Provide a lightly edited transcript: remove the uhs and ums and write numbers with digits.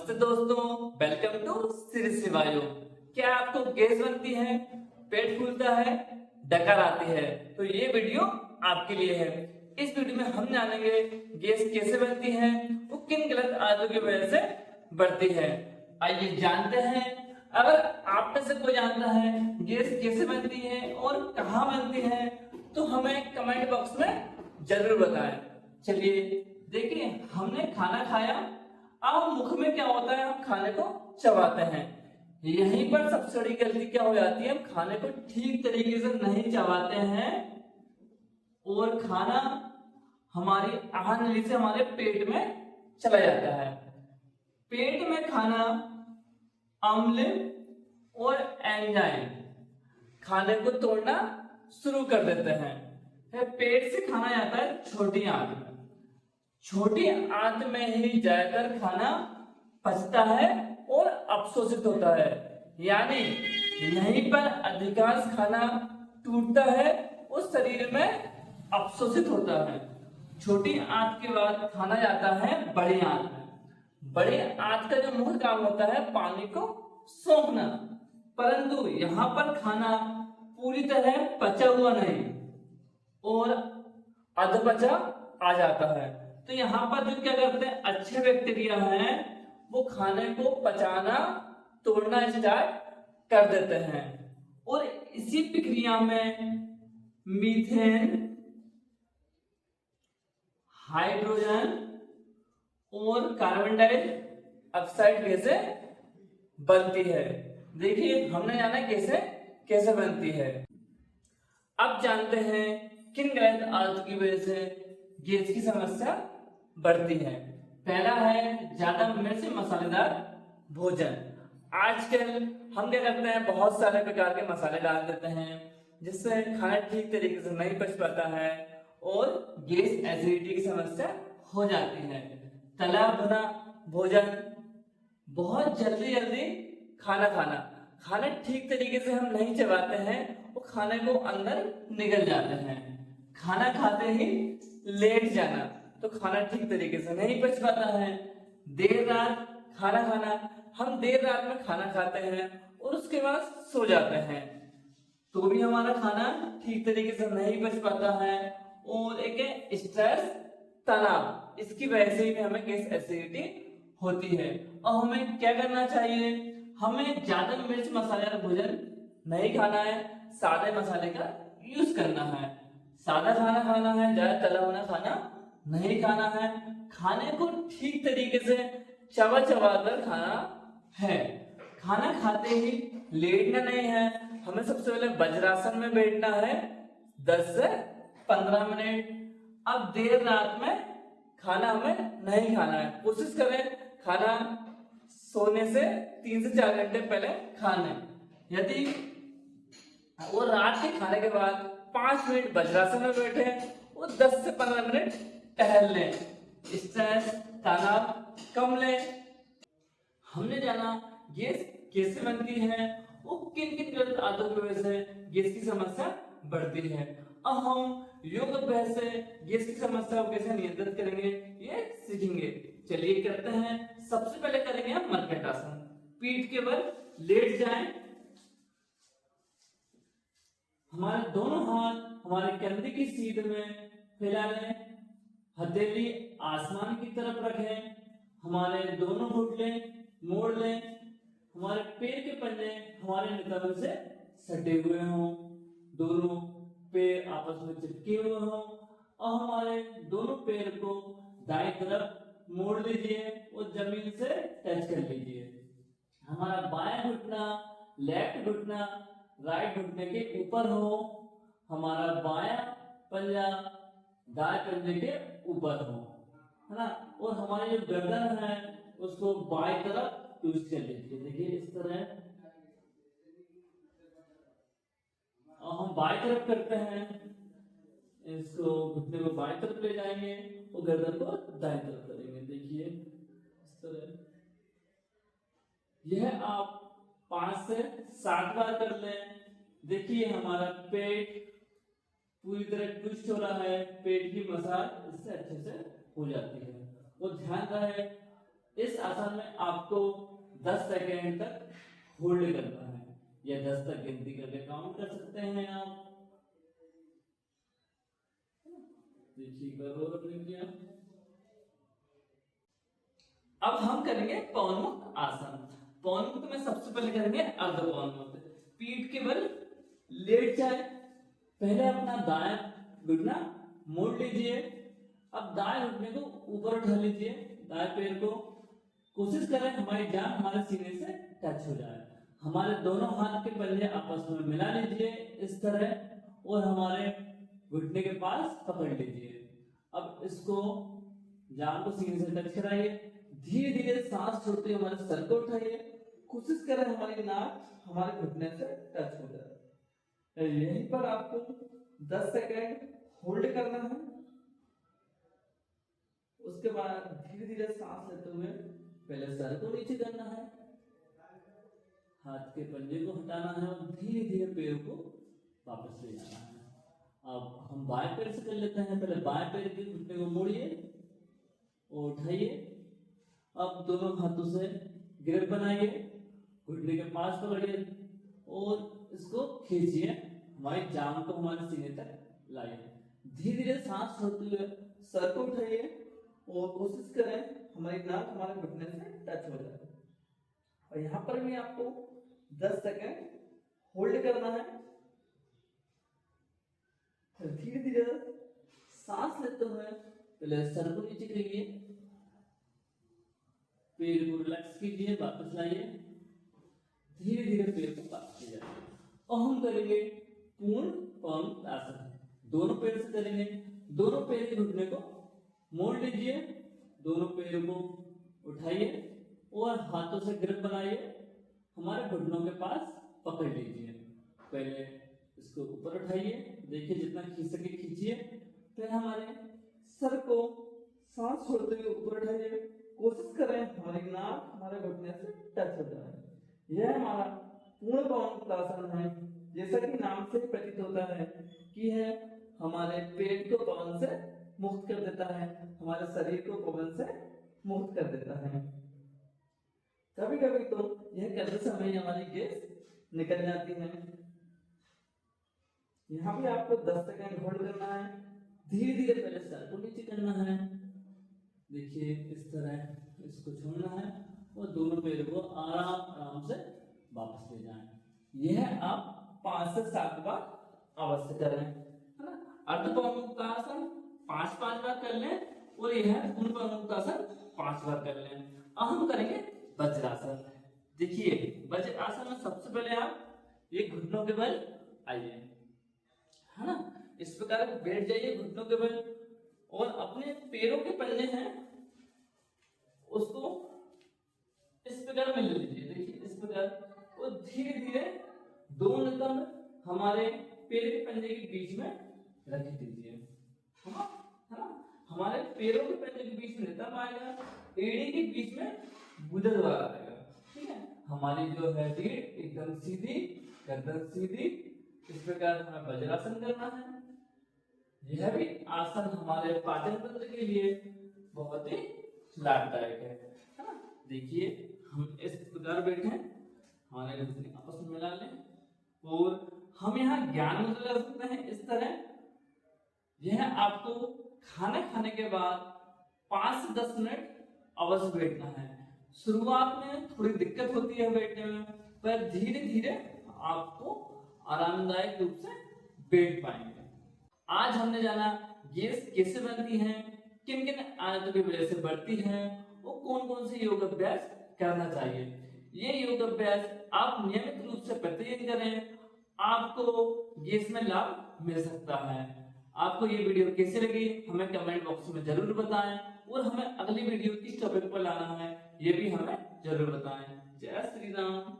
नमस्ते दोस्तों, welcome to Shri शिवायो। क्या आपको गैस बनती है, पेट फूलता है, डकार आती है तो ये वीडियो आपके लिए है। इस वीडियो में हम जानेंगे गैस कैसे बनती है, वो किन गलत आदतों की वजह से बढ़ती है। आइए जानते हैं। अगर आप में से कोई जानता है गैस कैसे बनती है और कहाँ बनती है तो हमें कमेंट बॉक्स में जरूर बताएं। चलिए देखिए, हमने खाना खाया, अब मुख में क्या होता है, हम खाने को चबाते हैं। यहीं पर सबसे बड़ी गलती क्या हो जाती है, हम खाने को ठीक तरीके से नहीं चबाते हैं और खाना हमारी आहार नली से हमारे पेट में चला जाता है। पेट में खाना अम्ल और एंजाइम खाने को तोड़ना शुरू कर देते हैं। पेट से खाना जाता है छोटी आंत में। छोटी आंत में ही जाकर खाना पचता है और अवशोषित होता है, यानी यहीं पर अधिकांश खाना टूटता है और शरीर में अवशोषित होता है। छोटी आंत के बाद खाना जाता है बड़ी आंत में। बड़ी आंत का जो मुख्य काम होता है पानी को सोखना, परंतु यहाँ पर खाना पूरी तरह पचा हुआ नहीं और अधपचा आ जाता है। तो यहाँ पर जो क्या करते हैं, अच्छे बैक्टीरिया हैं वो खाने को पचाना तोड़ना स्टार्ट कर देते हैं और इसी प्रक्रिया में मीथेन, हाइड्रोजन और कार्बन डाइऑक्साइड गैसें बनती है। देखिए हमने जाना कैसे कैसे बनती है। अब जानते हैं किन गलत आदतों की वजह से गैस की समस्या बढ़ती है। पहला है ज्यादा मिर्च मसालेदार भोजन। आजकल हम क्या करते हैं, बहुत सारे प्रकार के मसाले डाल देते हैं जिससे खाना ठीक तरीके से नहीं पच पाता है और गैस एसिडिटी की समस्या हो जाती है। तला भुना भोजन, बहुत जल्दी जल्दी खाना ठीक तरीके से हम नहीं चबाते हैं, वो खाने को अंदर निगल जाते हैं। खाना खाते ही लेट जाना, तो खाना ठीक तरीके से नहीं पच पाता है। देर रात खाना, हम देर रात में खाना खाते हैं और उसके बाद सो जाते हैं तो भी हमारा खाना ठीक तरीके से नहीं पच पाता है। और एक है स्ट्रेस, तनाव, इसकी वजह से भी हमें गैस एसिडिटी होती है। और हमें क्या करना चाहिए, हमें ज्यादा मिर्च मसालेदार भोजन नहीं खाना है, सादे मसाले का यूज करना है। सादा खाना खाना है, ज्यादा तला हुआ खाना नहीं खाना है। खाने को ठीक तरीके से चबा चबा कर खाना है। खाना खाते ही लेटना नहीं है, हमें सबसे पहले वज्रासन में बैठना है 10 से 15 मिनट। अब देर रात में खाना हमें नहीं खाना है, कोशिश करें खाना सोने से 3 से 4 घंटे पहले खाने। यदि वो रात के खाने के बाद 5 मिनट वज्रासन में बैठे और 10 से 15 मिनट टहल लें, स्ट्रेस तनाव कम लें। हमने जाना गैस कैसे बनती है, वो किन किन गलत आदतों की वजह से गैस की समस्या बढ़ती है। अब हम योग अभ्यास से गैस की समस्या को कैसे नियंत्रित करेंगे ये सीखेंगे। चलिए करते हैं। सबसे पहले करेंगे हम मर्कटासन। पीठ के बल लेट जाएं, हमारे दोनों हाथ हमारे कंधे की सीध में फैला लें, हथेली आसमान की तरफ रखें, हमारे दोनों घुटने मोड़ लें, हमारे पैर के पंजे हमारे नितंब से सटे हुए हों, दोनों पैर आपस में चिपके हुए हों और हमारे दोनों पैर को दाएं तरफ मोड़ लीजिए और जमीन से टच कर लीजिए। हमारा बायां घुटना लेफ्ट घुटना राइट घुटने के ऊपर हो, हमारा बायां पंजा दाएं पंजे के ऊपर हो, है ना। और हमारी जो गर्दन है उसको बाएं तरफ ट्विस्ट कर लीजिए। देखिए इस तरह, और हम बाएं तरफ करते हैं, इसको घुटने को बाएं तरफ ले जाएंगे और गर्दन को दाएं तरफ करेंगे। देखिए इस तरह। यह आप 5 से 7 बार कर लें। देखिए हमारा पेट पूरी तरह ट्विस्ट हो रहा है, पेट की मसाज इससे अच्छे से हो जाती है। और ध्यान रहे इस आसन में आपको 10 सेकेंड तक होल्ड करना है, या 10 तक गिनती करके काउंट कर सकते हैं आप। देखिए करो अपने किया। अब हम करेंगे पवन मुक्त आसन। पवन मुक्त में सबसे पहले करेंगे अर्ध पवन मुक्त। पीठ के बल लेट जाए, पहले अपना दायां घुटना मोड़ लीजिए। अब दाएं घुटने को ऊपर उठा लीजिए, दाएं पैर को कोशिश करें हमारी जान हमारे सीने से टच हो जाए। हमारे दोनों हाथ के पंजे आपस में मिला लीजिए इस तरह, और हमारे घुटने के पास पकड़ लीजिए। अब इसको जान को सीने से टच कराइए, धीरे धीरे सांस छोड़ते हुए हमारे सर को उठाइए। कोशिश करें हमारी नाक हमारे घुटने से टच हो जाए। यहीं पर आपको 10 सेकेंड होल्ड करना है। उसके बाद धीरे धीरे सांस लेते हुए पहले सर को नीचे करना है, हाथ के पंजे को हटाना है और धीरे धीरे पैर को वापस ले जाना है। अब हम बाएं पैर से कर लेते हैं। पहले बाएं पैर के घुटने को मोड़िए और उठाइए। अब दोनों हाथों से ग्रिप बनाइए, घुटने के पास पकड़िए और इसको खींचिए, हमारी जांघ को हमारे सीने तक लाइए। धीरे धीरे सांस छोड़ते हुए सर को उठाइए और कोशिश करें हमारी नाक हमारे घुटने से टच हो जाए। और यहाँ पर भी आपको 10 सेकेंड होल्ड करना है। धीरे धीरे सांस लेते हुए पहले सर को नीचे करिए, पैर को रिलैक्स कीजिए, वापस लाइए, धीरे धीरे पैर को वापस ले जाइए। और हम करेंगे पूर्ण पवन आसन। दोनों पैर से करेंगे। दोनों पैर के घुटने को मोड़ लीजिए, दोनों पैरों को उठाइए और हाथों से ग्रिप बनाइए, हमारे घुटनों के पास पकड़ लीजिए। पहले इसको ऊपर उठाइए, देखिए जितना खींच सके खींचिए। फिर हमारे सर को सांस छोड़ते हुए ऊपर उठाइए, कोशिश करें हमारी नाक हमारे घुटने से टच हो जाए। यह हमारा पूर्ण पवन आसन है। जैसा कि नाम से प्रतीत होता है कि यह हमारे पेट को पवन से मुक्त कर देता है, हमारे शरीर को पवन से मुक्त कर देता है। कभी कभी तो यह करते समय हमारी गैस निकल जाती है। यहाँ भी आपको 10 सेकेंड होल्ड करना है। धीरे धीरे पहले सर को नीचे करना है, देखिए इस तरह इसको छोड़ना है और दोनों पैर को आराम आराम से वापस ले जाएं। यह आप 5 से 7 बार अवश्य करें, है ना। अर्ध पवन मुक्त आसन 5-5 बार कर लें और यह पूर्ण पवन मुक्त आसन 5 बार कर लें। अब हम करेंगे वज्रासन। देखिए वज्रासन में सबसे पहले आप ये घुटनों के बल आइए, है ना, इस प्रकार बैठ जाइए घुटनों के बल और अपने पैरों के पल्ले हैं उसको इस प्रकार मिल लीजिए। देखिए इस प्रकार और धीरे धीरे दोनों कदम हमारे पैर के पंजे के बीच में रख दीजिए, है ना। हमारे पैरों के पंजे के बीच में तब आएगा, एड़ी के बीच में गुदे द्वारा आएगा, ठीक है। हमारी जो है रीढ़ एकदम सीधी, गर्दन सीधी। इस प्रकार हमें वज्रासन करना है। यह भी आसन हमारे पाचन तंत्र के लिए बहुत ही लाभदायक है ना। देखिए हम इस प्रकार बैठे, हमारे घुटने आपस में मिला लें और हम यहाँ ज्ञान मुद्रा कर सकते हैं इस तरह। यह आपको खाना खाने के बाद 5 से 10 मिनट अवश्य बैठना है। शुरुआत में थोड़ी दिक्कत होती है बैठने में, पर धीरे धीरे आपको आरामदायक रूप से बैठ पाएंगे। आज हमने जाना गैस कैसे बनती है, किन किन आदतों की वजह से बढ़ती है और कौन कौन से योग अभ्यास करना चाहिए। ये योग अभ्यास आप नियमित रूप से प्रतिदिन करें, आपको गैस में लाभ मिल सकता है। आपको ये वीडियो कैसी लगी हमें कमेंट बॉक्स में जरूर बताएं और हमें अगली वीडियो किस टॉपिक पर लाना है ये भी हमें जरूर बताएं। जय श्री राम।